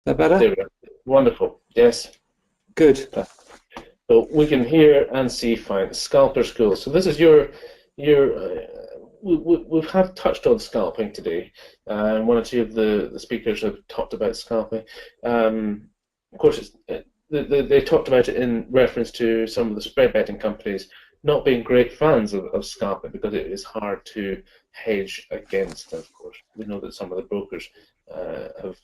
that better? There we go. Wonderful. Yes. Good. So we can hear and see fine. Scalper School. So this is your. We have touched on scalping today, and one or two of the speakers have talked about scalping. Of course, they talked about it in reference to some of the spread betting companies not being great fans of scalping because it is hard to hedge against. Of course, we know that some of the brokers have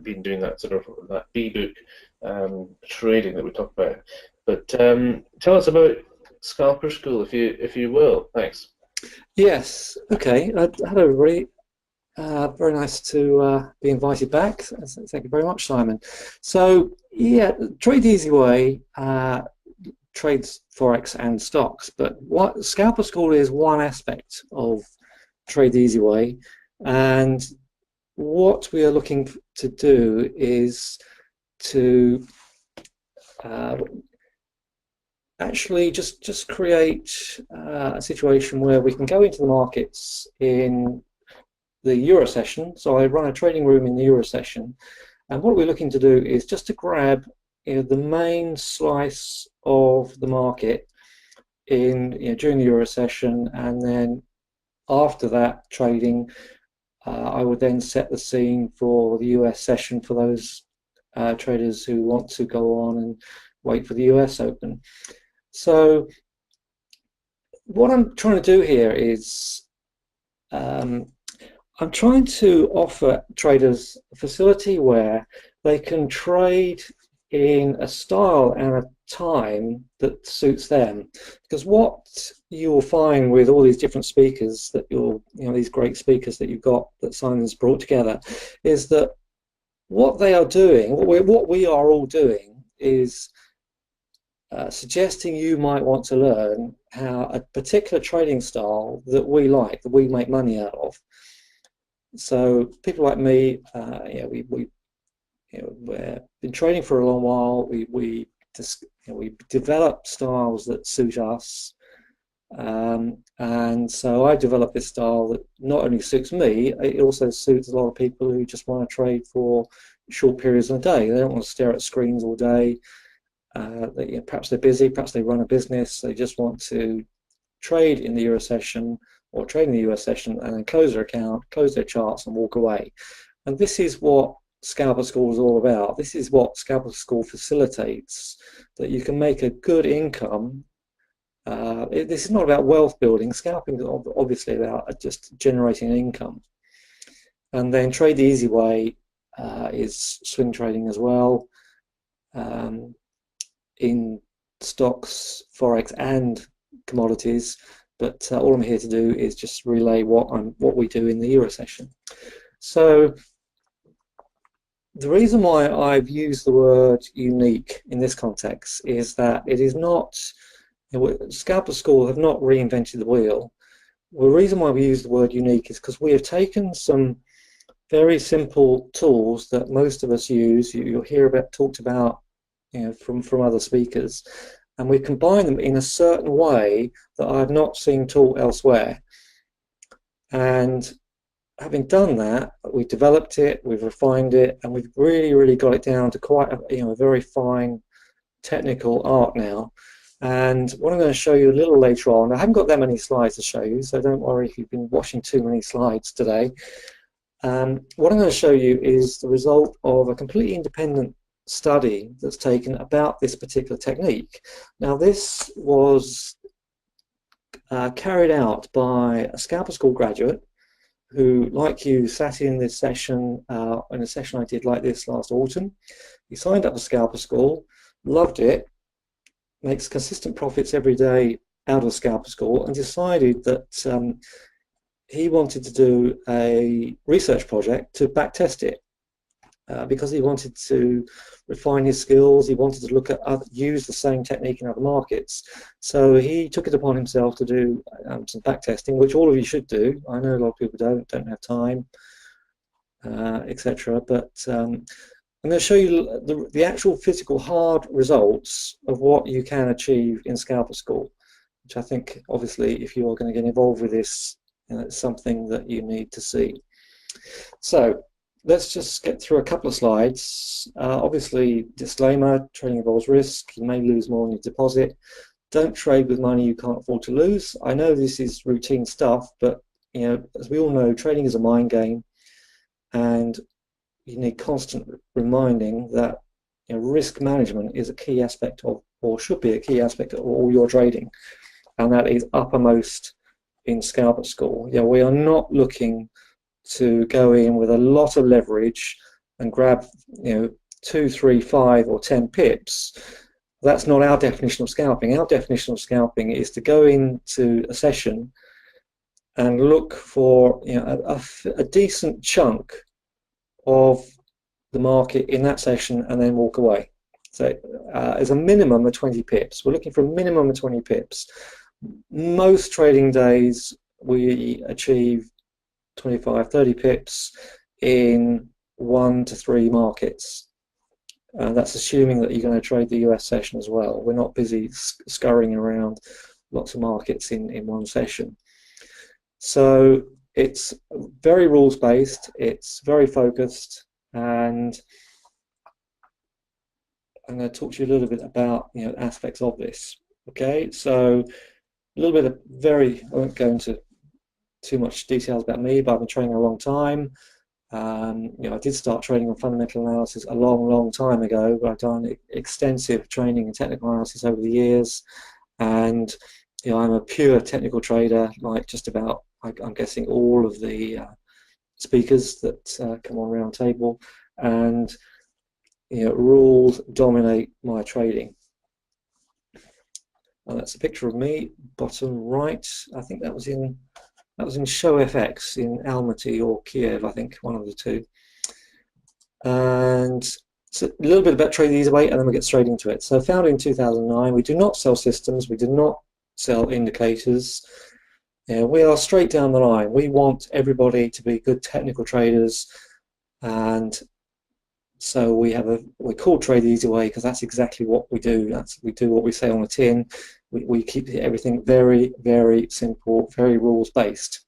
been doing that sort of that B-book trading that we talked about. But tell us about Scalper School, if you will. Thanks. Yes. Okay. Hello, everybody. Very nice to be invited back. Thank you very much, Simon. So, yeah, Trade the Easy Way trades Forex and stocks, but what Scalper School is one aspect of Trade the Easy Way, and what we are looking to do is to actually just create a situation where we can go into the markets in the Euro session. So I run a trading room in the Euro session, and what we're looking to do is just to grab the main slice of the market in during the Euro session, and then after that trading, I would then set the scene for the US session for those traders who want to go on and wait for the US Open. So what I'm trying to do here is I'm trying to offer traders a facility where they can trade in a style and a time that suits them. Because what you'll find with all these different speakers that these great speakers that you've got that Simon's brought together, is that what they are doing, what we are all doing, is suggesting you might want to learn how a particular trading style that we like, that we make money out of. So people like me, we've been trading for a long while. We develop styles that suit us, and so I developed this style that not only suits me, it also suits a lot of people who just want to trade for short periods of a day. They don't want to stare at screens all day. Perhaps they're busy, perhaps they run a business, they just want to trade in the Euro session or trade in the US session and then close their account, close their charts and walk away. And this is what Scalper School is all about. This is what Scalper School facilitates, that you can make a good income. This is not about wealth building. Scalping is obviously about just generating an income. And then Trade the Easy Way is swing trading as well. In stocks, Forex and commodities, but all I'm here to do is just relay what we do in the Euro session. So the reason why I've used the word unique in this context is that it is not, Scalper School have not reinvented the wheel. The reason why we use the word unique is because we have taken some very simple tools that most of us use. You'll hear talked about from other speakers, and we combine them in a certain way that I've not seen taught elsewhere. And having done that, we've developed it, we've refined it, and we've really got it down to quite a very fine technical art now. And what I'm going to show you a little later on, I haven't got that many slides to show you, so don't worry if you've been watching too many slides today. What I'm going to show you is the result of a completely independent study that's taken about this particular technique. Now, this was carried out by a Scalper School graduate who, like you, sat in this session, in a session I did like this last autumn. He signed up for Scalper School, loved it, makes consistent profits every day out of Scalper School, and decided that he wanted to do a research project to backtest it. Because he wanted to refine his skills, he wanted to look at use the same technique in other markets. So he took it upon himself to do some backtesting, which all of you should do. I know a lot of people don't have time, etc. But I'm going to show you the actual physical hard results of what you can achieve in Scalper School, which I think, obviously, if you are going to get involved with this, it's something that you need to see. So let's just get through a couple of slides. Obviously, disclaimer, trading involves risk. You may lose more on your deposit. Don't trade with money you can't afford to lose. I know this is routine stuff, but as we all know, trading is a mind game, and you need constant reminding that risk management is a key aspect of, or should be a key aspect of all your trading, and that is uppermost in Scalper School. We are not looking to go in with a lot of leverage and grab 2, 3, 5 or 10 pips. That's not our definition of scalping. Our definition of scalping is to go into a session and look for a decent chunk of the market in that session and then walk away. So as a minimum of 20 pips. We're looking for a minimum of 20 pips. Most trading days we achieve 25, 30 pips in 1 to 3 markets. That's assuming that you're going to trade the US session as well. We're not busy scurrying around lots of markets in one session. So it's very rules-based, it's very focused, and I'm going to talk to you a little bit about aspects of this. Okay, so a little bit of I won't go into too much details about me, but I've been trading a long time. I did start trading on fundamental analysis a long time ago, but I've done extensive training in technical analysis over the years, and I'm a pure technical trader, like just about, I'm guessing, all of the speakers that come on round table, and rules dominate my trading. And that's a picture of me, bottom right. I think that was in Show FX in Almaty or Kiev, I think, one of the two. And so a little bit about trading either way, and then we get straight into it. So founded in 2009, we do not sell systems, we do not sell indicators. We are straight down the line. We want everybody to be good technical traders, and so we call Trade the Easy Way because that's exactly what we do. We do what we say on the tin. We keep everything very, very simple, very rules-based.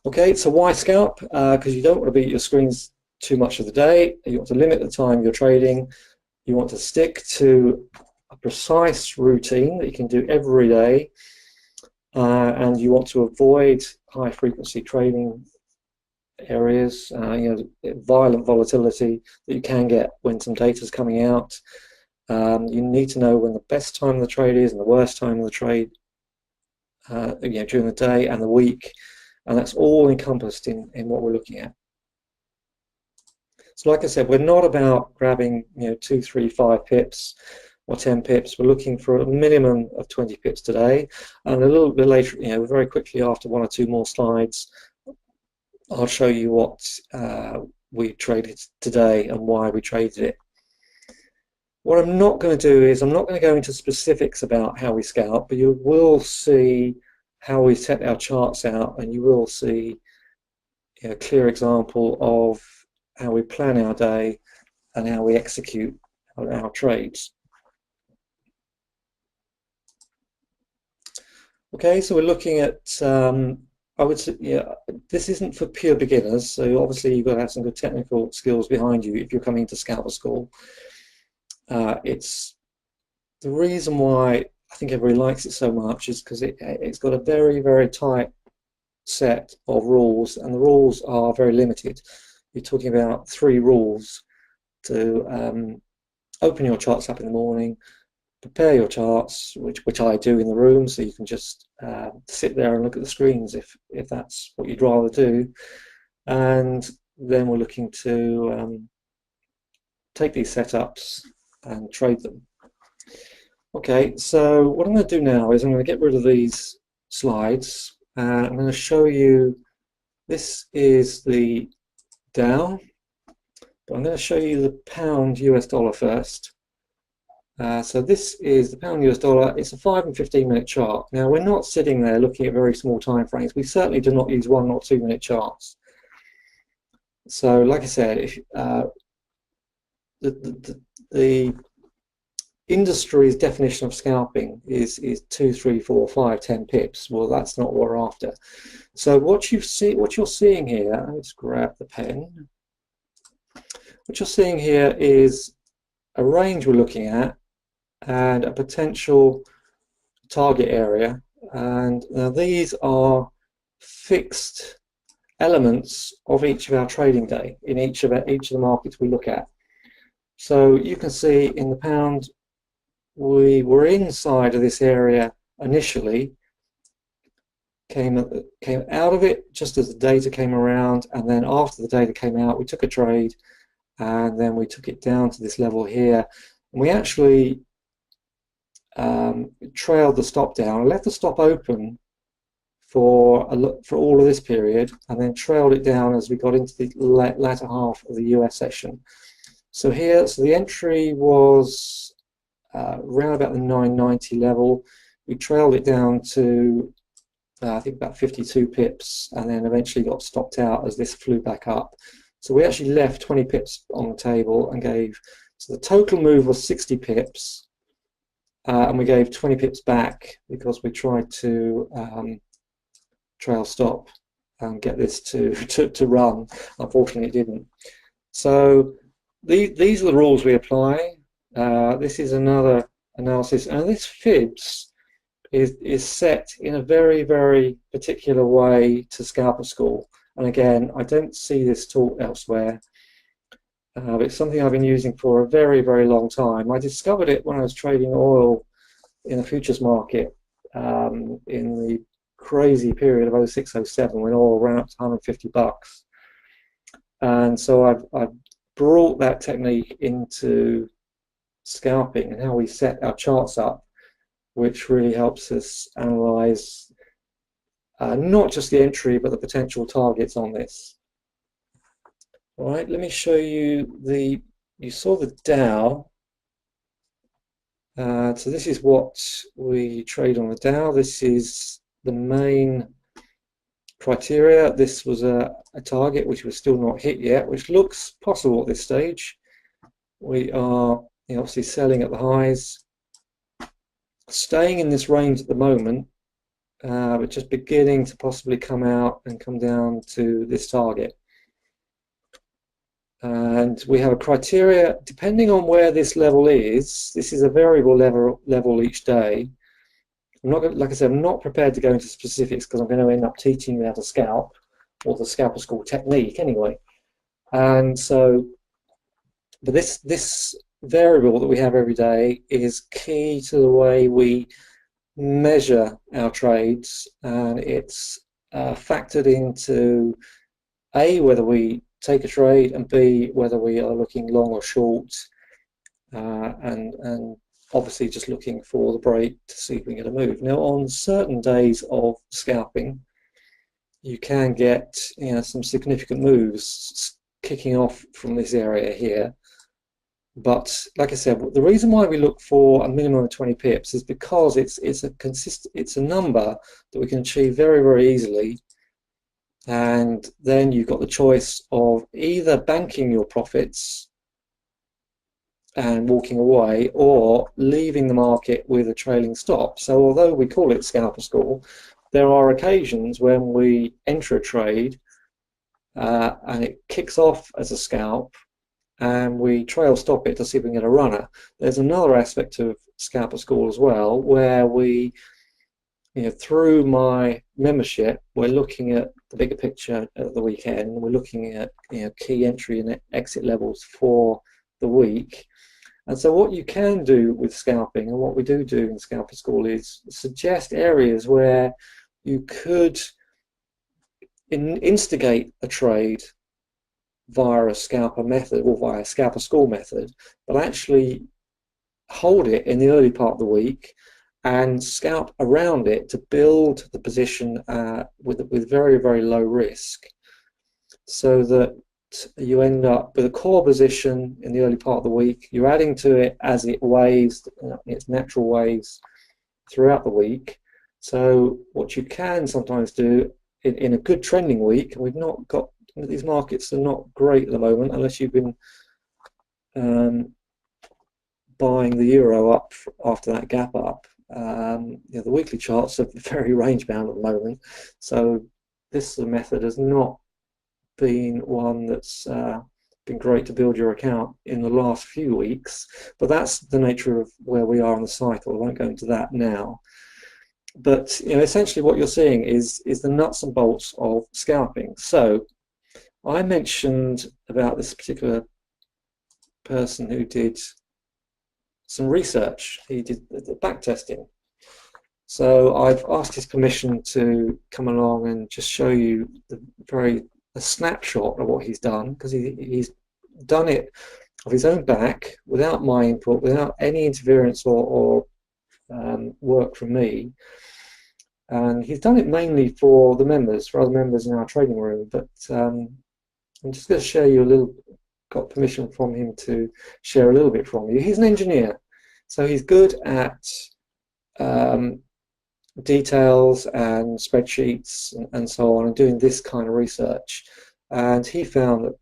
Okay, so why scalp? Because you don't want to be at your screens too much of the day. You want to limit the time you're trading. You want to stick to a precise routine that you can do every day, and you want to avoid high-frequency trading areas, violent volatility that you can get when some data is coming out. You need to know when the best time of the trade is and the worst time of the trade during the day and the week, and that's all encompassed in what we're looking at. So like I said, we're not about grabbing 2, 3, 5 pips or 10 pips. We're looking for a minimum of 20 pips today, and a little bit later, very quickly after 1 or 2 more slides, I'll show you what we traded today and why we traded it. What I'm not going to do is I'm not going to go into specifics about how we scalp, but you will see how we set our charts out, and you will see a clear example of how we plan our day and how we execute our trades. Okay, so we're looking at I would say, this isn't for pure beginners, so obviously you've got to have some good technical skills behind you if you're coming to Scalper School. It's the reason why I think everybody likes it so much is because it's got a very, very tight set of rules, and the rules are very limited. You're talking about 3 rules to open your charts up in the morning, prepare your charts, which I do in the room, so you can just sit there and look at the screens if that's what you'd rather do. And then we're looking to take these setups and trade them. Okay, so what I'm going to do now is I'm going to get rid of these slides. I'm going to show you, this is the Dow, but I'm going to show you the pound US dollar first. So this is the pound US dollar. It's a 5 and 15-minute chart. Now we're not sitting there looking at very small time frames. We certainly do not use 1 or 2 minute charts. So like I said, if the industry's definition of scalping is 2, 3, 4, 5, 10 pips. Well, that's not what we're after. So what you're seeing here, let's grab the pen. What you're seeing here is a range we're looking at and a potential target area, and now these are fixed elements of each of our trading day in each of the markets we look at. So you can see in the pound we were inside of this area initially, came out of it just as the data came around, and then after the data came out we took a trade, and then we took it down to this level here, and we actually trailed the stop down. I left the stop open for all of this period, and then trailed it down as we got into the latter half of the US session. So here, so the entry was around about the 990 level. We trailed it down to I think about 52 pips, and then eventually got stopped out as this flew back up. So we actually left 20 pips on the table and gave, so the total move was 60 pips, and we gave 20 pips back because we tried to trail stop and get this to run. Unfortunately, it didn't. So these are the rules we apply. This is another analysis, and this fibs is set in a very, very particular way to Scalper School. And again, I don't see this taught elsewhere. But it's something I've been using for a very, very long time. I discovered it when I was trading oil in the futures market in the crazy period of 06, 07 when oil ran up to $150. And so I've brought that technique into scalping and how we set our charts up, which really helps us analyze not just the entry but the potential targets on this. All right, let me show you you saw the Dow. So this is what we trade on the Dow. This is the main criteria. This was a target which was still not hit yet, which looks possible at this stage. We are obviously selling at the highs, staying in this range at the moment, but just beginning to possibly come out and come down to this target. And we have a criteria depending on where this level is. This is a variable level each day. I'm not like I said, I'm not prepared to go into specifics because I'm going to end up teaching you how to scalp, or the Scalper School technique anyway. And so, but this variable that we have every day is key to the way we measure our trades, and it's factored into A, whether we take a trade, and B, whether we are looking long or short, and obviously just looking for the break to see if we get a move. Now, on certain days of scalping, you can get some significant moves kicking off from this area here. But like I said, the reason why we look for a minimum of 20 pips is because it's a number that we can achieve very, very easily. And then you've got the choice of either banking your profits and walking away, or leaving the market with a trailing stop. So although we call it Scalper School, there are occasions when we enter a trade and it kicks off as a scalp, and we trail stop it to see if we can get a runner. There's another aspect of Scalper School as well, where we, through my membership, we're looking at the bigger picture at the weekend. We're looking at key entry and exit levels for the week. And so what you can do with scalping, and what we do in Scalper School, is suggest areas where you could instigate a trade via a scalper method or via a Scalper School method, but actually hold it in the early part of the week and scalp around it to build the position with very, very low risk, so that you end up with a core position in the early part of the week. You're adding to it as it waves, its natural waves throughout the week. So what you can sometimes do in a good trending week, and we've not got, these markets are not great at the moment unless you've been buying the euro up after that gap up. The weekly charts are very range bound at the moment, so this method has not been one that's been great to build your account in the last few weeks, but that's the nature of where we are in the cycle. I won't go into that now. But essentially what you're seeing is the nuts and bolts of scalping. So I mentioned about this particular person who did some research. He did the backtesting. So I've asked his permission to come along and just show you a snapshot of what he's done, because he's done it of his own back, without my input, without any interference or work from me. And he's done it mainly for the members, for other members in our trading room. But I'm just going to share you a little, got permission from him to share a little bit from you. He's an engineer, so he's good at details and spreadsheets and so on, and doing this kind of research. And he found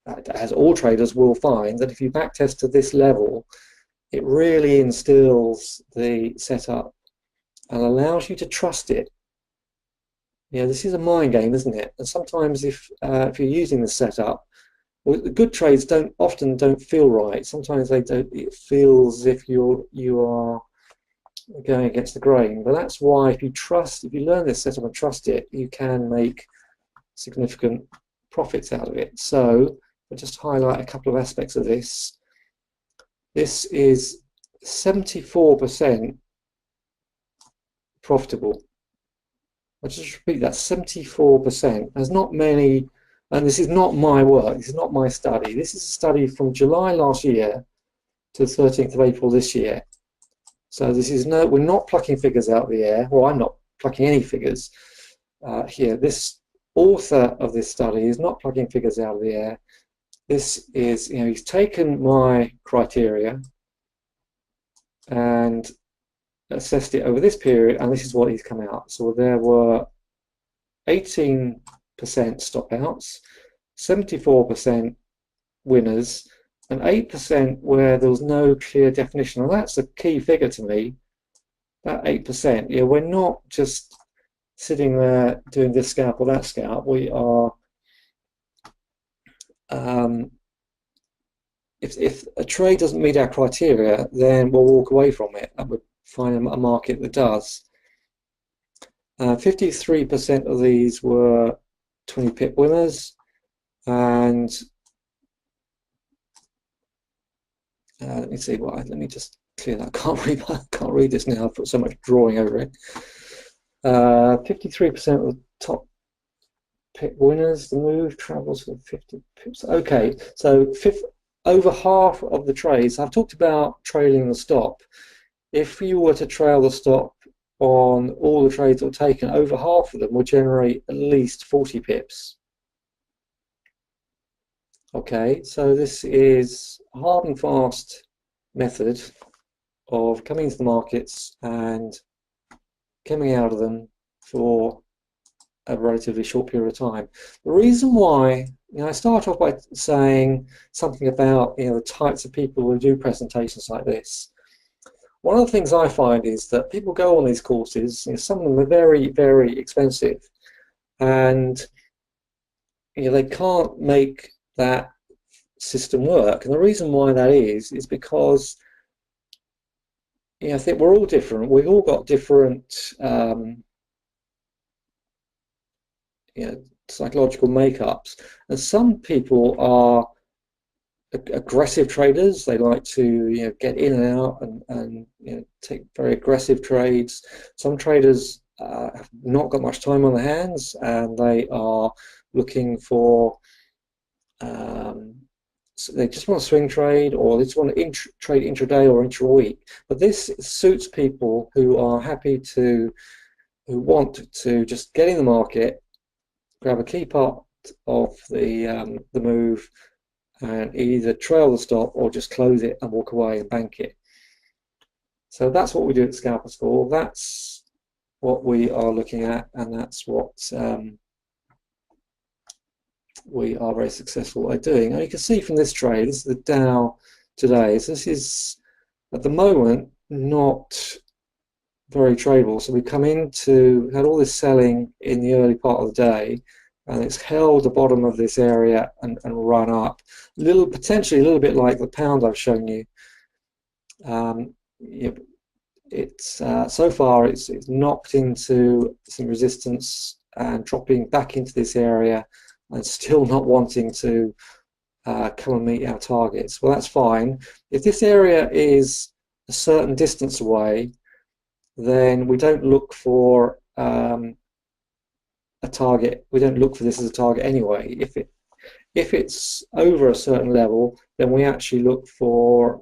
that, as all traders will find, that if you backtest to this level, it really instills the setup and allows you to trust it. This is a mind game, isn't it? And sometimes if you're using the setup, well, the good trades often don't feel right. Sometimes they don't. It feels as if you are going against the grain. But that's why if you learn this setup and trust it, you can make significant profits out of it. So I'll just highlight a couple of aspects of this. This is 74% profitable. I'll just repeat that, 74%. There's not many, and this is not my work, this is not my study. This is a study from July last year to the 13th of April this year. So this is we're not plucking figures out of the air. Well, I'm not plucking any figures here. This author of this study is not plucking figures out of the air. This is, he's taken my criteria and assessed it over this period, and this is what he's come out. So there were 18% stop outs, 74% winners, and 8% where there was no clear definition. And that's a key figure to me, that 8%. We're not just sitting there doing this scalp or that scalp. We are, if a trade doesn't meet our criteria, then we'll walk away from it and we'll find a market that does. 53% of these were 20 pip winners, and let me see. Let me just clear that. I can't read this now. I've put so much drawing over it. 53% of the top pip winners. The move travels for 50 pips. Okay, so over half of the trades. I've talked about trailing the stop. If you were to trail the stop on all the trades that were taken, over half of them will generate at least 40 pips. Okay, so this is a hard and fast method of coming into the markets and coming out of them for a relatively short period of time. The reason why, I start off by saying something about the types of people who do presentations like this. One of the things I find is that people go on these courses, some of them are very, very expensive, and they can't make that system work. And the reason why that is because I think we're all different. We've all got different psychological makeups, and some people are aggressive traders. They like to get in and out and take very aggressive trades. Some traders have not got much time on their hands, and they are looking for so they just want to swing trade, or they just want to trade intraday or intra-week. But this suits people who are happy who want to just get in the market, grab a key part of the move, and either trail the stop or just close it and walk away and bank it. So that's what we do at Scalper School. That's what we are looking at, and that's what we are very successful at doing. And you can see from this trade, this is the Dow today. So this is, at the moment, not very tradable. So we come into, had all this selling in the early part of the day, and it's held the bottom of this area and run up. Potentially a little bit like the pound I've shown you. It's so far it's knocked into some resistance and dropping back into this area, and still not wanting to come and meet our targets. Well, that's fine. If this area is a certain distance away, then we don't look for a target. We don't look for this as a target anyway. If it's over a certain level, then we actually look for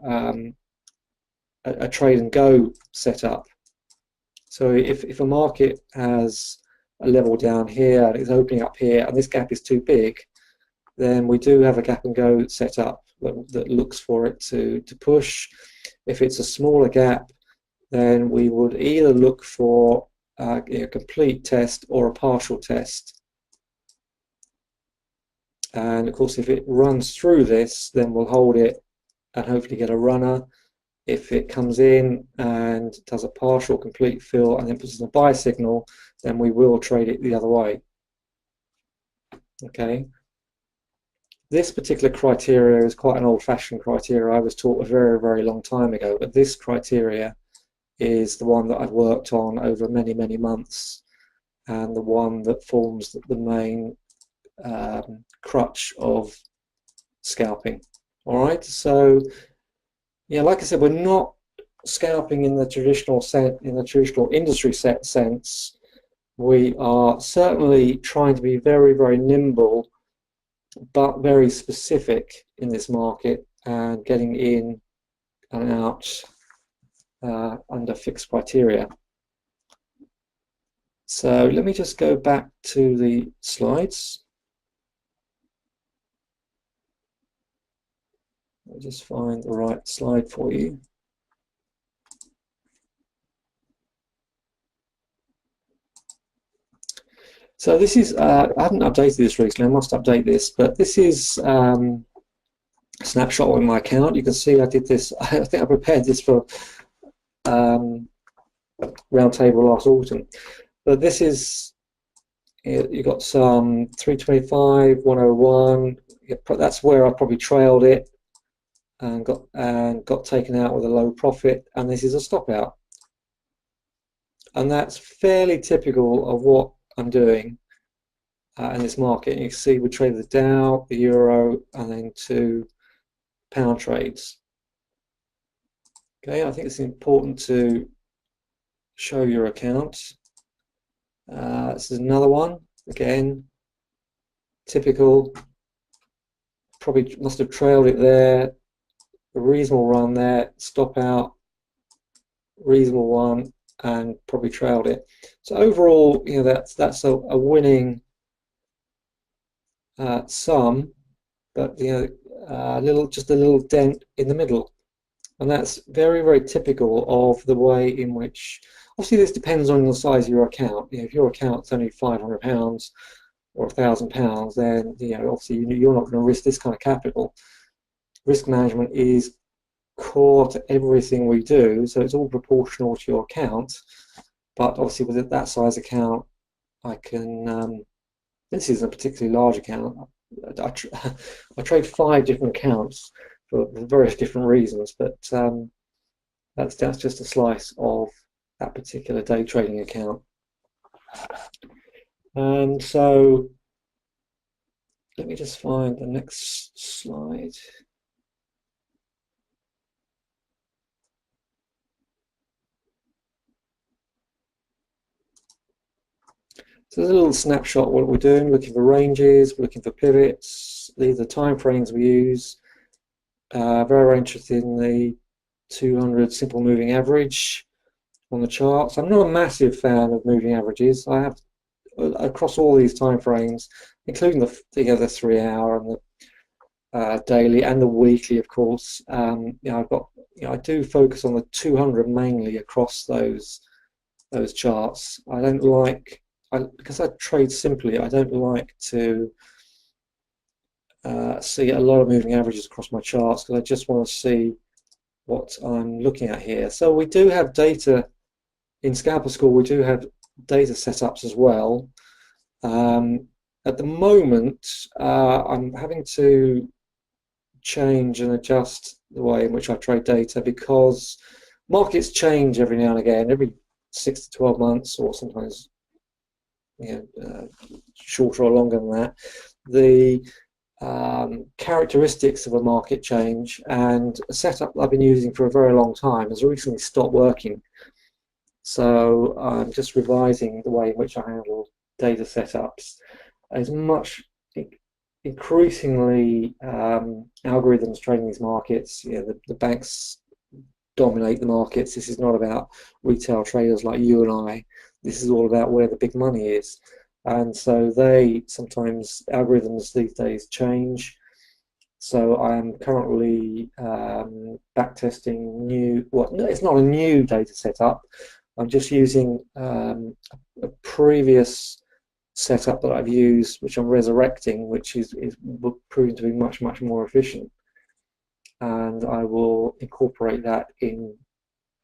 a trade and go setup. So if a market has a level down here and it's opening up here and this gap is too big, then we do have a gap and go set up that looks for it to push. If it's a smaller gap, then we would either look for a complete test or a partial test. And of course, if it runs through this, then we'll hold it and hopefully get a runner. If it comes in and does a partial complete fill and then puts in a buy signal, then we will trade it the other way. Okay. This particular criteria is quite an old-fashioned criteria. I was taught a very, very long time ago, but this criteria is the one that I've worked on over many, many months, and the one that forms the main crutch of scalping. All right, so yeah, like I said, we're not scalping in the traditional industry sense. We are certainly trying to be very, very nimble, but very specific in this market and getting in and out under fixed criteria. So let me just go back to the slides. I'll just find the right slide for you. So this is, I haven't updated this recently, I must update this, but this is a snapshot on my account. You can see I did this, I think I prepared this for Roundtable last autumn. But this is, you got some 325, 101, that's where I probably trailed it and got taken out with a low profit, and this is a stop out. And that's fairly typical of what I'm doing in this market. And you can see we traded the Dow, the Euro, and then 2 pound trades. Okay, I think it's important to show your account. This is another one, again, typical, probably must have trailed it there, a reasonable run there, stop out, reasonable one, and probably trailed it. So overall, you know, that's a winning sum, but you know, just a little dent in the middle, and that's very, very typical of the way in which. Obviously, this depends on the size of your account. You know, if your account's only £500 or £1,000, then you know, obviously you're not going to risk this kind of capital. Risk management is core to everything we do, so it's all proportional to your account. But obviously, with that size account, I can. This isn't a particularly large account. I trade 5 different accounts for various different reasons, but that's just a slice of that particular day trading account. And so let me just find the next slide. So there's a little snapshot of what we're doing, looking for ranges, looking for pivots. These are time frames we use. Very interested in the 200 simple moving average on the charts. I'm not a massive fan of moving averages. I have across all these time frames, including the 3 hour and the daily and the weekly, of course. You know, I do focus on the 200 mainly across those charts. I don't like, because I trade simply, I don't like to see a lot of moving averages across my charts because I just want to see what I'm looking at here. So we do have data in Scalper School. We do have data setups as well. At the moment, I'm having to change and adjust the way in which I trade data because markets change every now and again, every 6 to 12 months, or sometimes shorter or longer than that. The characteristics of a market change, and a setup I've been using for a very long time has recently stopped working. So I'm just revising the way in which I handle data setups. As much increasingly algorithms trading these markets. The banks dominate the markets. This is not about retail traders like you and I. This is all about where the big money is. And so sometimes algorithms these days change. So I'm currently backtesting it's not a new data setup. I'm just using a previous setup that I've used, which I'm resurrecting, which is proving to be much more efficient. And I will incorporate that in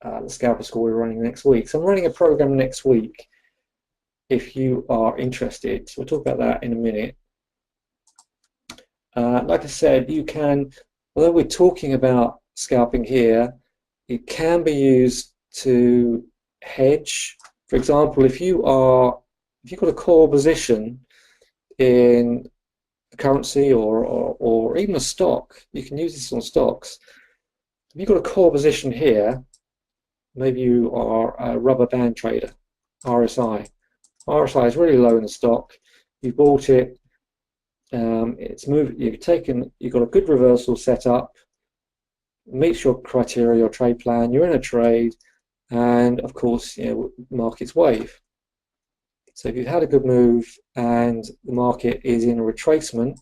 the Scalper School we're running next week. So I'm running a program next week if you are interested. So we'll talk about that in a minute. Like I said, you can, although we're talking about scalping here, it can be used to hedge. For example, if you've got a core position in a currency or even a stock, you can use this on stocks. If you've got a core position here, maybe you are a rubber band trader, RSI. RSI is really low in the stock. You bought it. It's moved. You've got a good reversal set up. Meets your criteria, your trade plan. You're in a trade, and of course, markets wave. So if you've had a good move and the market is in a retracement,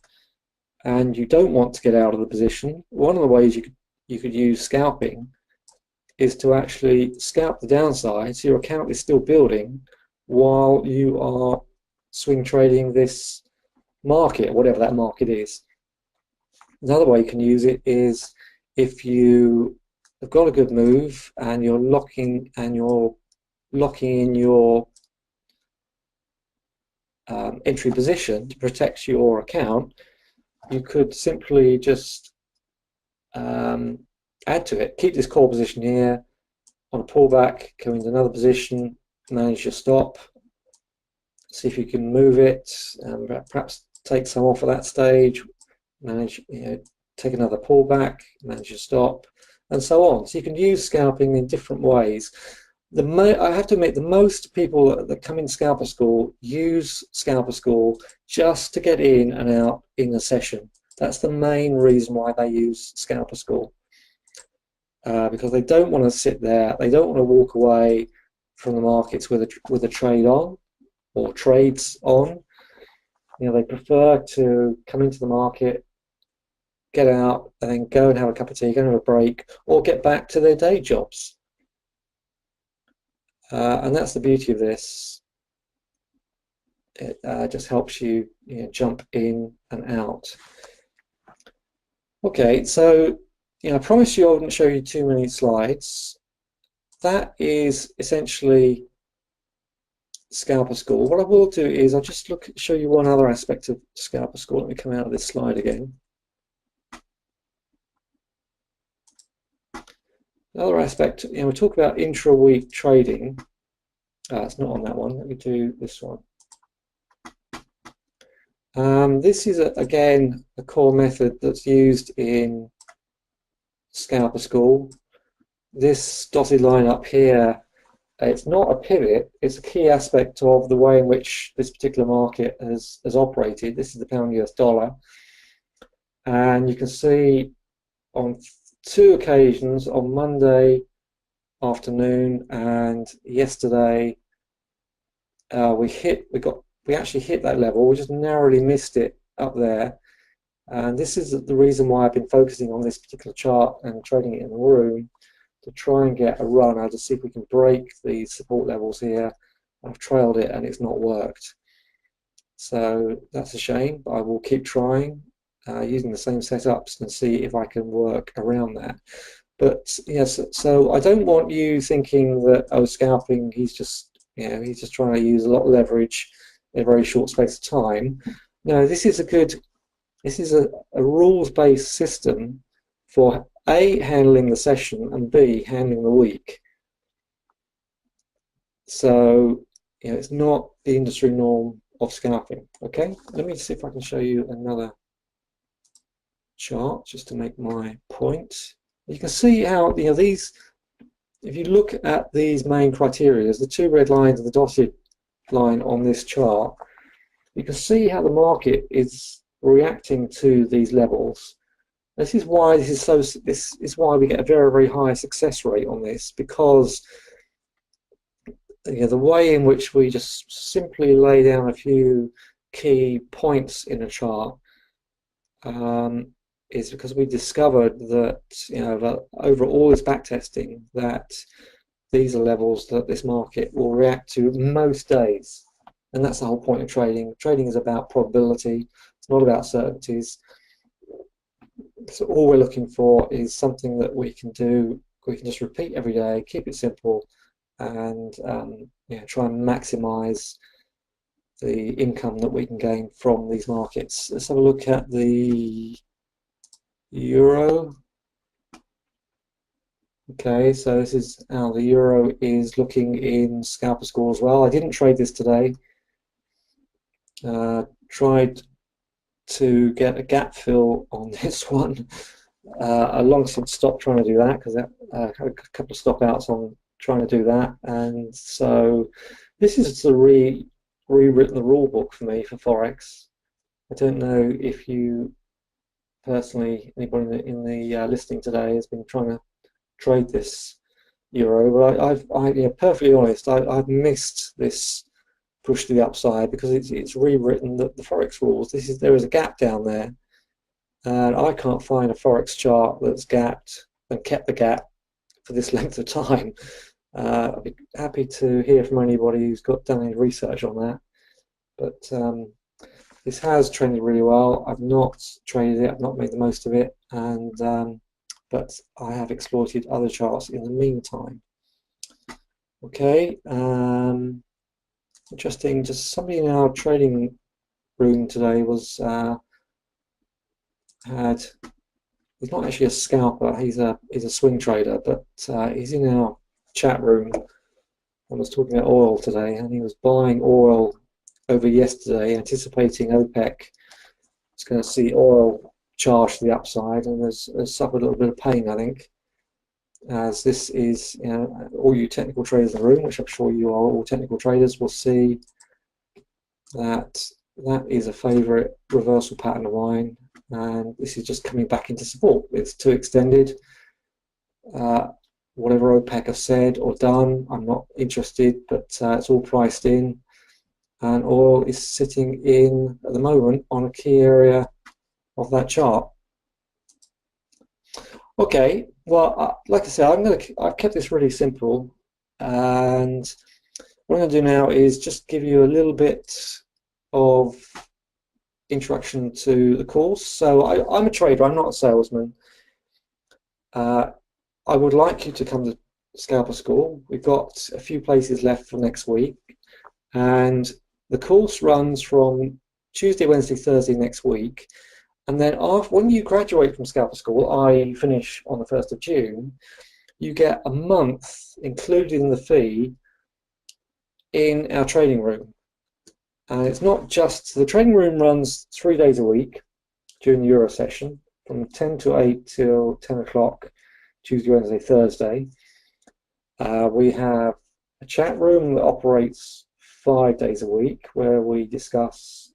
and you don't want to get out of the position, one of the ways you could use scalping is to actually scalp the downside, so your account is still building while you are swing trading this market, whatever that market is. Another way you can use it is if you have got a good move and you're locking in your entry position to protect your account, you could simply just add to it. Keep this core position here. On a pullback, go into another position, manage your stop, see if you can move it, perhaps take some off at that stage, take another pullback, manage your stop, and so on. So you can use scalping in different ways. I have to admit, the most people that come in Scalper School use Scalper School just to get in and out in a session. That's the main reason why they use Scalper School. Because they don't want to sit there, they don't want to walk away from the markets with a trade on or trades on. They prefer to come into the market, get out, and then go and have a cup of tea, go and have a break, or get back to their day jobs. And that's the beauty of this. It just helps you, jump in and out. Okay, so I promised you I wouldn't show you too many slides. That is essentially Scalper School. What I will do is I'll just show you one other aspect of Scalper School. Let me come out of this slide again. Another aspect, we talk about intra-week trading. It's not on that one. Let me do this one. This is again a core method that's used in Scalper School. This dotted line up here, it's not a pivot, it's a key aspect of the way in which this particular market has operated. This is the pound US dollar, and you can see on two occasions, on Monday afternoon and yesterday, we actually hit that level. We just narrowly missed it up there, and this is the reason why I've been focusing on this particular chart and trading it in the room, to try and get a run out to see if we can break these support levels here. I've trailed it and it's not worked, so that's a shame, but I will keep trying. using the same setups and see if I can work around that. But yes, so I don't want you thinking that, oh, scalping, he's just trying to use a lot of leverage in a very short space of time. No, this is a rules-based system for A, handling the session, and B, handling the week. So it's not the industry norm of scalping. Okay, let me see if I can show you another chart just to make my point. You can see how these, if you look at these main criteria, the two red lines and the dotted line on this chart, you can see how the market is reacting to these levels. This is why this is why we get a very, very high success rate on this, because the way in which we just simply lay down a few key points in a chart is because we discovered that that over all this backtesting, that these are levels that this market will react to most days, and that's the whole point of trading. Trading is about probability; it's not about certainties. So all we're looking for is something that we can do. We can just repeat every day, keep it simple, and try and maximize the income that we can gain from these markets. Let's have a look at the euro. Okay, so this is how the euro is looking in Scalper School as well. I didn't trade this today. Tried to get a gap fill on this one. I long since stopped trying to do that because I had a couple of stop outs on trying to do that, and so this is the rewritten the rule book for me for Forex. I don't know if you personally, anybody in the listening today has been trying to trade this euro, but perfectly honest, I've missed this push to the upside because it's rewritten the Forex rules. There is a gap down there, and I can't find a Forex chart that's gapped and kept the gap for this length of time. I'd be happy to hear from anybody who's done any research on that. But this has trended really well. I've not traded it, I've not made the most of it, and but I have exploited other charts in the meantime. Okay, interesting. Just somebody in our trading room today was he's not actually a scalper. He's a swing trader, but he's in our chat room. I was talking about oil today, and he was buying oil over yesterday, anticipating OPEC is going to see oil charge to the upside, and has suffered a little bit of pain, I think, as this is, all you technical traders in the room, which I'm sure you are all technical traders, will see that is a favourite reversal pattern of mine, and this is just coming back into support. It's too extended. Whatever OPEC have said or done, I'm not interested, but it's all priced in, and oil is sitting in at the moment on a key area of that chart. Okay, well, like I said, I've kept this really simple, and what I'm going to do now is just give you a little bit of introduction to the course. So I'm a trader, I'm not a salesman. I would like you to come to Scalper School. We've got a few places left for next week, and the course runs from Tuesday, Wednesday, Thursday next week, and then when you graduate from Scalper School, I finish on the 1st of June, you get a month, including the fee, in our trading room. And it's not just, the trading room runs 3 days a week during the Euro session, from 10 to 8 till 10 o'clock, Tuesday, Wednesday, Thursday. We have a chat room that operates 5 days a week, where we discuss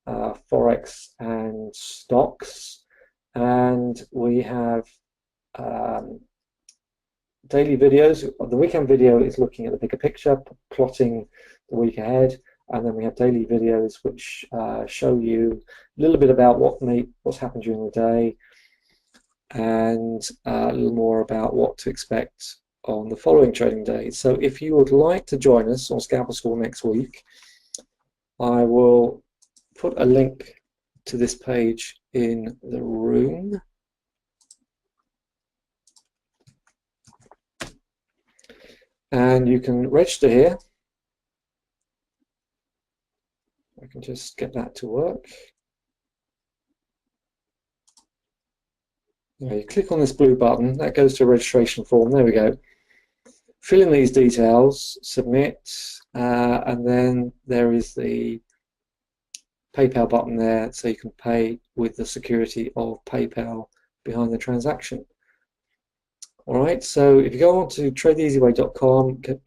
Forex and stocks, and we have daily videos. The weekend video is looking at the bigger picture, plotting the week ahead, and then we have daily videos which show you a little bit about what's happened during the day, and a little more about what to expect on the following trading day. So if you would like to join us on Scalper School next week, I will put a link to this page in the room. And you can register here. I can just get that to work. Now you click on this blue button, that goes to a registration form. There we go. Fill in these details, submit, and then there is the PayPal button there, so you can pay with the security of PayPal behind the transaction. All right, so if you go on to tradetheeasyway.com, get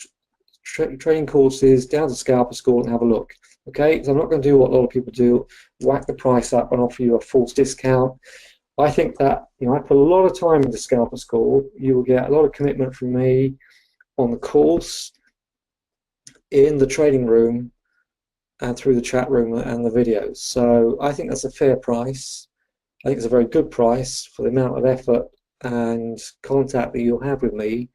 training courses, down to Scalper School and have a look. Okay, so I'm not going to do what a lot of people do, whack the price up and offer you a false discount. I think that, you know, I put a lot of time into Scalper School. You will get a lot of commitment from me on the course, in the trading room, and through the chat room and the videos. So I think that's a fair price. I think it's a very good price for the amount of effort and contact that you'll have with me.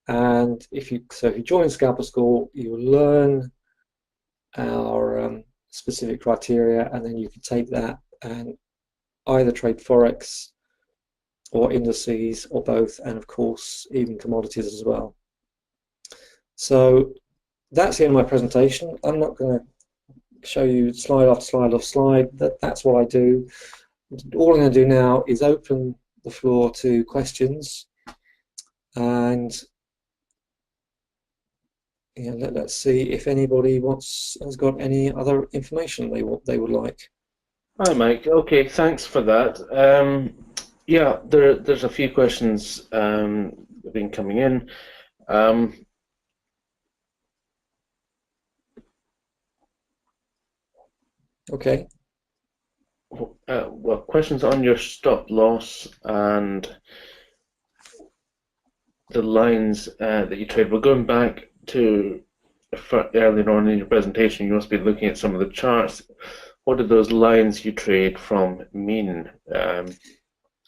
And if you join Scalper School, you'll learn our specific criteria, and then you can take that and either trade Forex or indices or both, and of course even commodities as well. So that's the end of my presentation. I'm not going to show you slide after slide after slide. That's what I do. All I'm going to do now is open the floor to questions, and let's see if anybody has got any other information they would like. Hi, Mike. Okay, thanks for that. Yeah, there's a few questions that have been coming in. Okay. Well, questions on your stop loss and the lines that you trade. We're going back to earlier on in your presentation. You must be looking at some of the charts. What do those lines you trade from mean?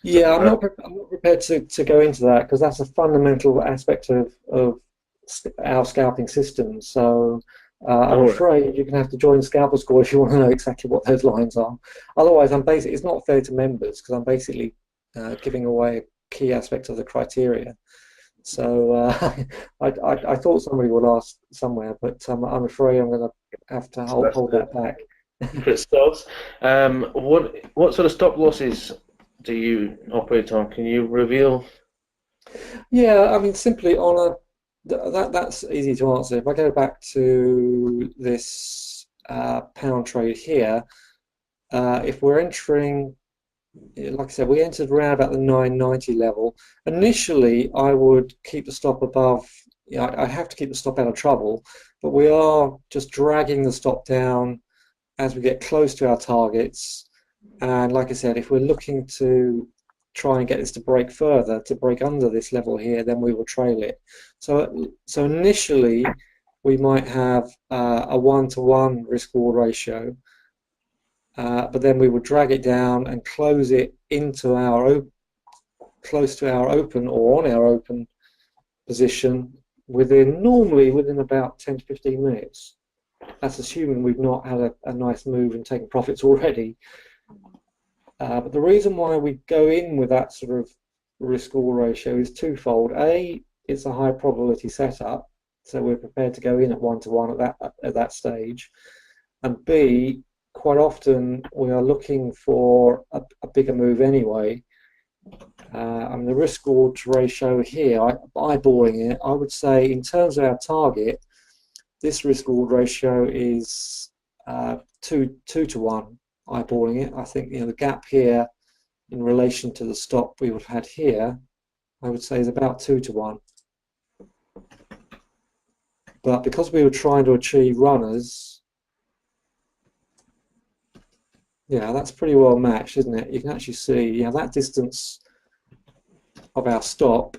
Yeah, I'm not prepared to go into that, because that's a fundamental aspect of our scalping system. So I'm afraid you're going to have to join Scalper School if you want to know exactly what those lines are. Otherwise, it's not fair to members, because I'm basically giving away a key aspect of the criteria. So I thought somebody would ask somewhere, but I'm afraid I'm going to have to hold that back. Stops. What sort of stop losses do you operate on? Can you reveal? Yeah, I mean, simply on that's easy to answer. If I go back to this pound trade here, if we're entering, like I said, we entered around about the 990 level. Initially, I would keep the stop above. I have to keep the stop out of trouble, but we are just dragging the stop down as we get close to our targets. And like I said, if we're looking to try and get this to break further, to break under this level here, then we will trail it. So initially, we might have a 1-to-1 risk-reward ratio, but then we would drag it down and close it into close to our open or on our open position normally within about 10 to 15 minutes. That's assuming we've not had a nice move and taken profits already. But the reason why we go in with that sort of risk-reward ratio is twofold. A, it's a high probability setup, so we're prepared to go in at 1-to-1 at that stage. And B, quite often we are looking for a bigger move anyway. I mean, the risk-reward ratio here, eyeballing it, I would say in terms of our target, this risk-reward ratio is 2-to-1. Eyeballing it, I think the gap here in relation to the stop we would have had here, I would say is about 2-to-1. But because we were trying to achieve runners, yeah, that's pretty well matched, isn't it? You can actually see, that distance of our stop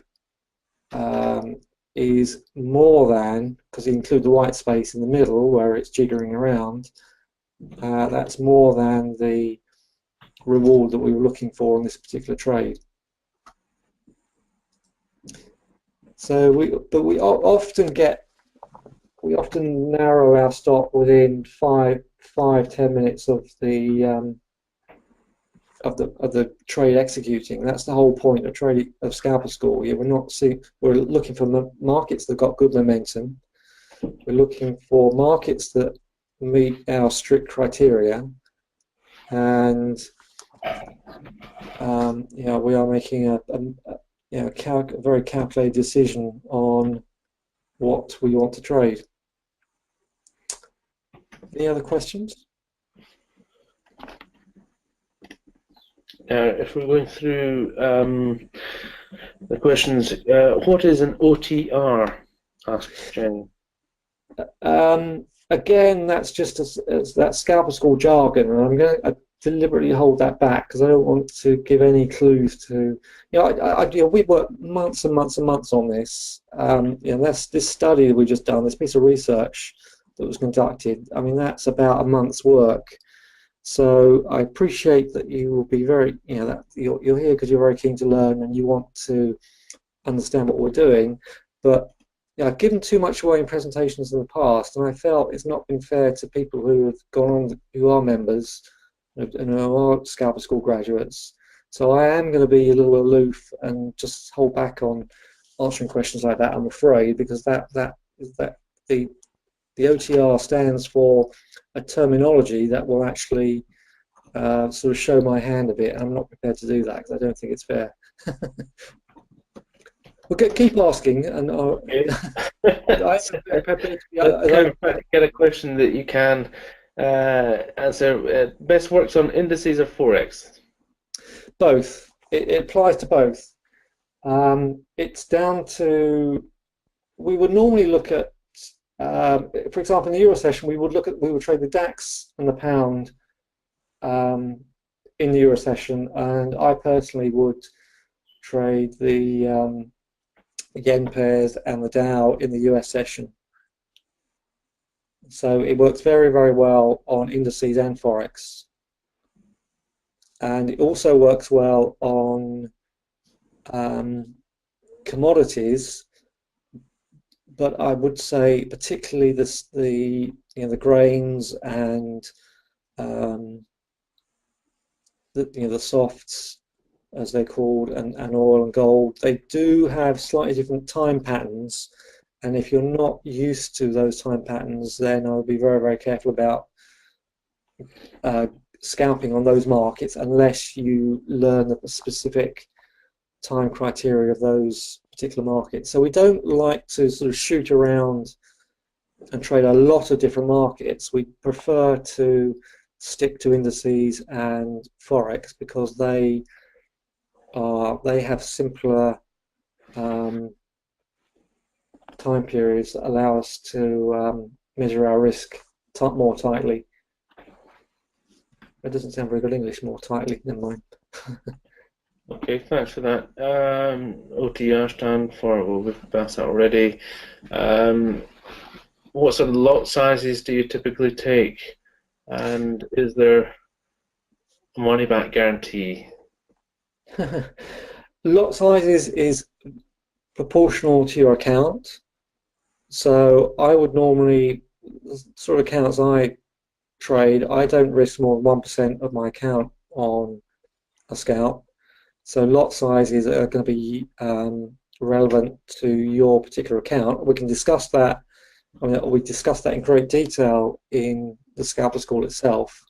is more than, because you include the white space in the middle where it's jiggering around, that's more than the reward that we were looking for on this particular trade. So we often narrow our stop within 5-10 minutes of the the trade executing. That's the whole point of Scalper School. Yeah, we're looking for markets that got good momentum. We're looking for markets that meet our strict criteria, and we are making a very calculated decision on what we want to trade. Any other questions? If we're going through the questions, what is an OTR? Asks Jenny. Again, that's just that Scalper School jargon, and I'm going to deliberately hold that back because I don't want to give any clues to. We worked months and months and months on this. That's this study that we just done, this piece of research that was conducted. I mean, that's about a month's work. So I appreciate that you will be very, that you're here because you're very keen to learn and you want to understand what we're doing. But I've given too much away in presentations in the past, and I felt it's not been fair to people who have gone on, who are members and who are Scalper School graduates. So I am going to be a little aloof and just hold back on answering questions like that, I'm afraid, because the OTR stands for a terminology that will actually sort of show my hand a bit, and I'm not prepared to do that because I don't think it's fair. Well, keep asking, and get a question that you can answer. Best works on indices or forex? Both. It applies to both. It's down to, we would normally look at, for example, in the Euro session, we would trade the DAX and the pound in the Euro session, and I personally would trade the yen pairs and the Dow in the US session. So it works very, very well on indices and forex, and it also works well on commodities. But I would say particularly the grains and the softs, as they're called, and oil and gold. They do have slightly different time patterns, and if you're not used to those time patterns, then I would be very, very careful about scalping on those markets unless you learn the specific time criteria of those particular markets. So we don't like to sort of shoot around and trade a lot of different markets. We prefer to stick to indices and forex because they have simpler time periods that allow us to measure our risk more tightly. That doesn't sound very good English, more tightly, never mind. Okay, thanks for that. OTR stand for, well, we've passed that already. What sort of lot sizes do you typically take? And is there a money back guarantee? Lot sizes is proportional to your account. So I would normally, the sort of accounts I trade, I don't risk more than 1% of my account on a scalp. So lot sizes are going to be relevant to your particular account. We can discuss that. I mean, we discussed that in great detail in the Scalper School itself,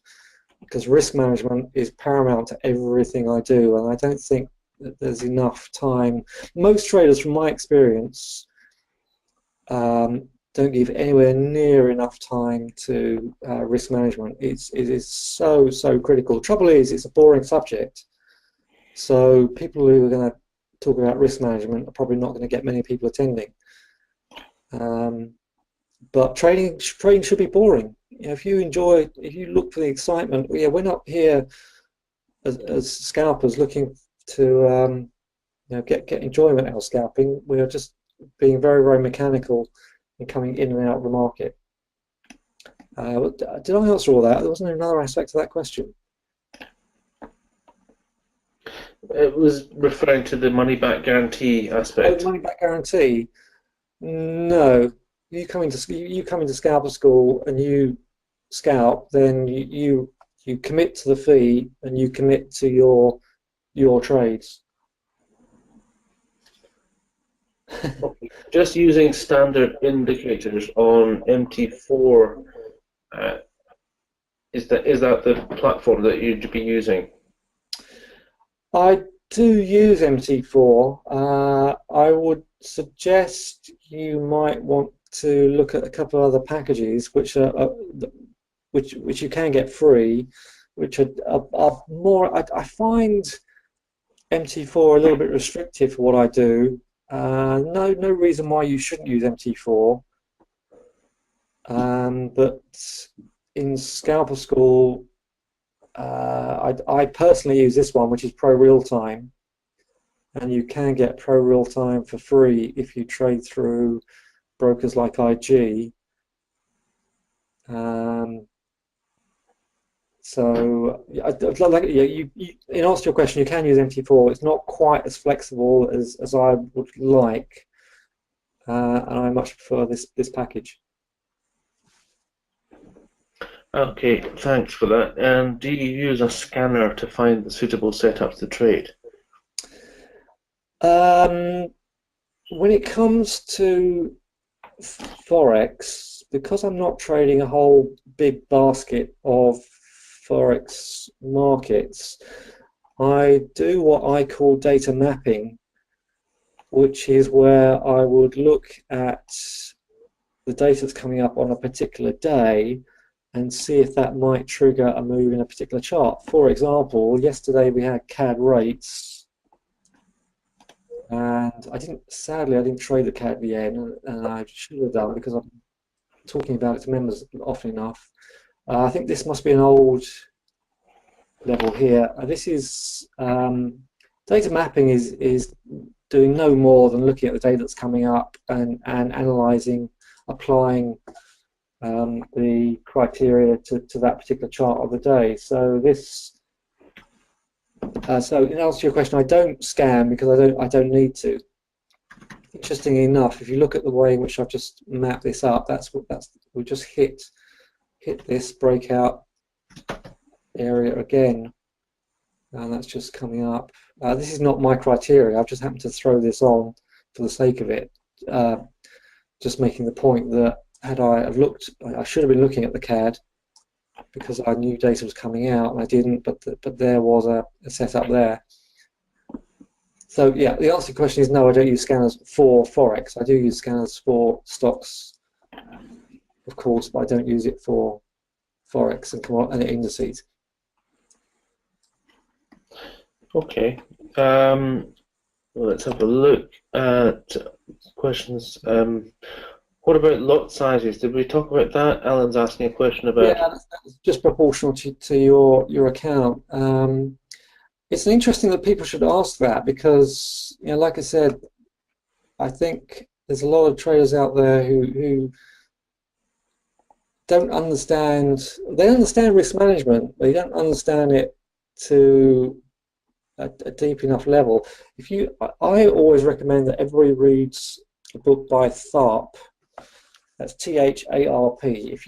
because risk management is paramount to everything I do, and I don't think that there's enough time. Most traders, from my experience, don't give anywhere near enough time to risk management. It is so critical. The trouble is, it's a boring subject. So people who are going to talk about risk management are probably not going to get many people attending. But trading should be boring. If you look for the excitement, we're not here as scalpers looking to get enjoyment out of scalping. We are just being very, very mechanical and coming in and out of the market. Did I answer all that? There wasn't another aspect to that question. It was referring to the money back guarantee aspect. Oh, money back guarantee? No. You come into Scalper School and you scalp, then you You commit to the fee and you commit to your trades. Okay. Just using standard indicators on MT4, is that the platform that you'd be using? I do use MT4. I would suggest you might want to look at a couple of other packages which you can get free, which are more. I find MT4 a little bit restrictive for what I do. No reason why you shouldn't use MT4. But in Scalper School, I personally use this one, which is Pro Real Time, and you can get Pro Real Time for free if you trade through brokers like IG. So, in answer to your question, you can use MT4. It's not quite as flexible as I would like, and I much prefer this package. Okay, thanks for that. And do you use a scanner to find the suitable setups to trade? When it comes to Forex, because I'm not trading a whole big basket of Forex markets, I do what I call data mapping, which is where I would look at the data that's coming up on a particular day and see if that might trigger a move in a particular chart. For example, yesterday we had CAD rates, and sadly I didn't trade the CAD yen, and I should have done because I'm talking about it to members often enough. I think this must be an old level here. This is data mapping is doing no more than looking at the data that's coming up and analysing, applying the criteria to that particular chart of the day. So this, so in answer to your question, I don't scan because I don't need to. Interestingly enough, if you look at the way in which I've just mapped this up, we just hit this breakout area again, and that's just coming up. This is not my criteria. I've just happened to throw this on for the sake of it, just making the point that had I have looked, I should have been looking at the CAD because I knew data was coming out, and I didn't. But there was a setup there. So yeah, the answer to the question is no. I don't use scanners for Forex. I do use scanners for stocks, of course, but I don't use it for Forex and indices. Okay. Let's have a look at questions. What about lot sizes? Did we talk about that? Alan's asking a question about. Yeah, that's just proportional to your account. It's interesting that people should ask that because, like I said, I think there's a lot of traders out there who don't understand. They understand risk management, but they don't understand it to a deep enough level. I always recommend that everybody reads a book by Tharp. That's THARP. If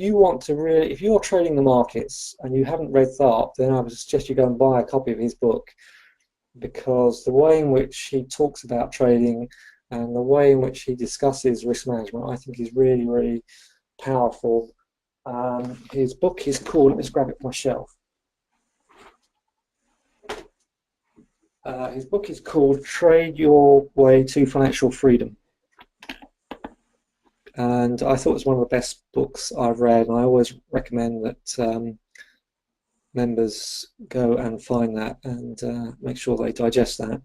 you're trading the markets and you haven't read Tharp, then I would suggest you go and buy a copy of his book, because the way in which he talks about trading and the way in which he discusses risk management, I think is really, really powerful. His book is called, let me just grab it off my shelf. His book is called Trade Your Way to Financial Freedom. And I thought it was one of the best books I've read, and I always recommend that members go and find that and make sure they digest that.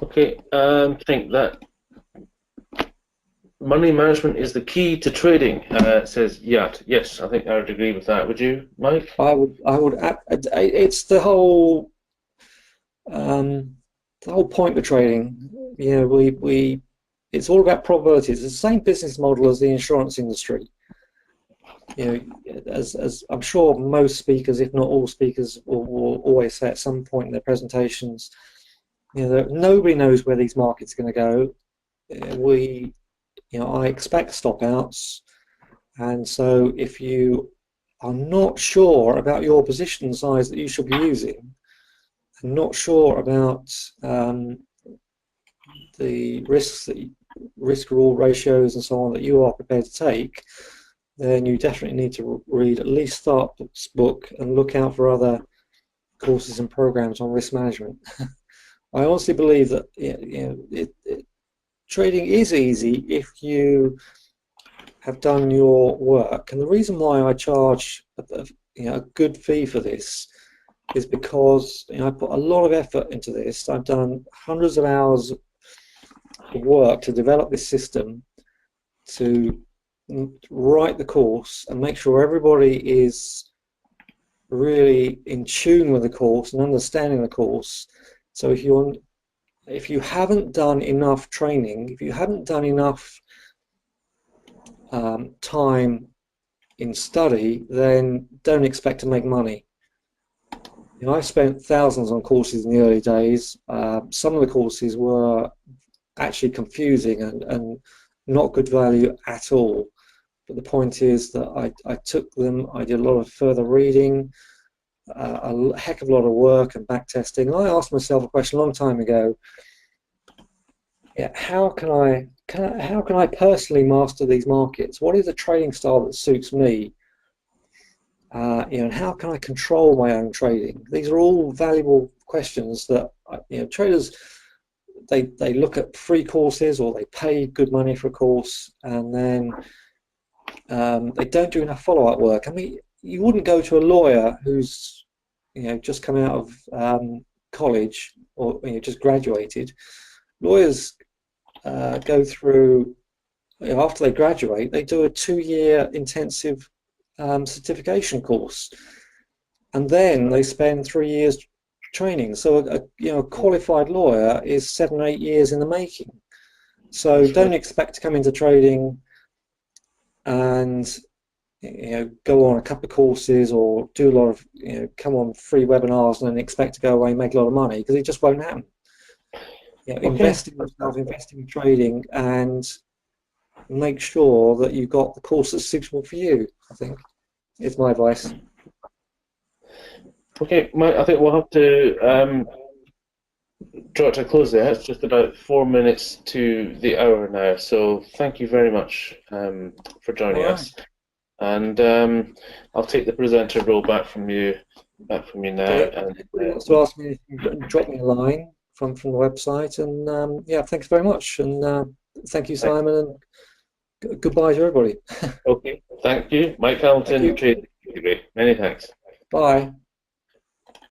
Okay, I think that money management is the key to trading, says Yat. Yes, I think I would agree with that. Would you, Mike? I would. It's the whole point of trading. It's all about probabilities. It's the same business model as the insurance industry. As I'm sure most speakers, if not all speakers, will always say at some point in their presentations, that nobody knows where these markets are going to go. I expect stop outs. And so if you are not sure about your position size that you should be using, and not sure about the risk reward ratios and so on that you are prepared to take, then you definitely need to read, at least start this book and look out for other courses and programs on risk management. I honestly believe that trading is easy if you have done your work, and the reason why I charge a good fee for this is because I put a lot of effort into this. I've done hundreds of hours of work to develop this system, to write the course and make sure everybody is really in tune with the course and understanding the course. So if you haven't done enough training, if you haven't done enough time in study, then don't expect to make money. I spent thousands on courses in the early days. Some of the courses were actually confusing and not good value at all. But the point is that I took them, I did a lot of further reading, a heck of a lot of work and back testing. And I asked myself a question a long time ago: how can I personally master these markets? What is the trading style that suits me? And how can I control my own trading? These are all valuable questions that traders, they look at free courses, or they pay good money for a course, and then they don't do enough follow-up work. I mean, you wouldn't go to a lawyer who's just come out of college, or just graduated. Lawyers go through, after they graduate, they do a 2-year intensive certification course, and then they spend 3 years training. So a qualified lawyer is 7 or 8 years in the making. So don't expect to come into trading and go on a couple of courses or do a lot of come on free webinars and then expect to go away and make a lot of money, because it just won't happen. Invest in yourself, invest in trading, and make sure that you've got the course that's suitable for you, I think, is my advice. Okay, Mike, I think we'll have to draw it to a close there. It's just about 4 minutes to the hour now, so thank you very much for joining us. And I'll take the presenter role back from you now. Okay. And if anybody wants to ask me, drop me a line from the website. And yeah, thanks very much. And thank you, Simon. And goodbye to everybody. Okay, thank you, Mike Hamilton, Trading Degree. Many thanks. Bye.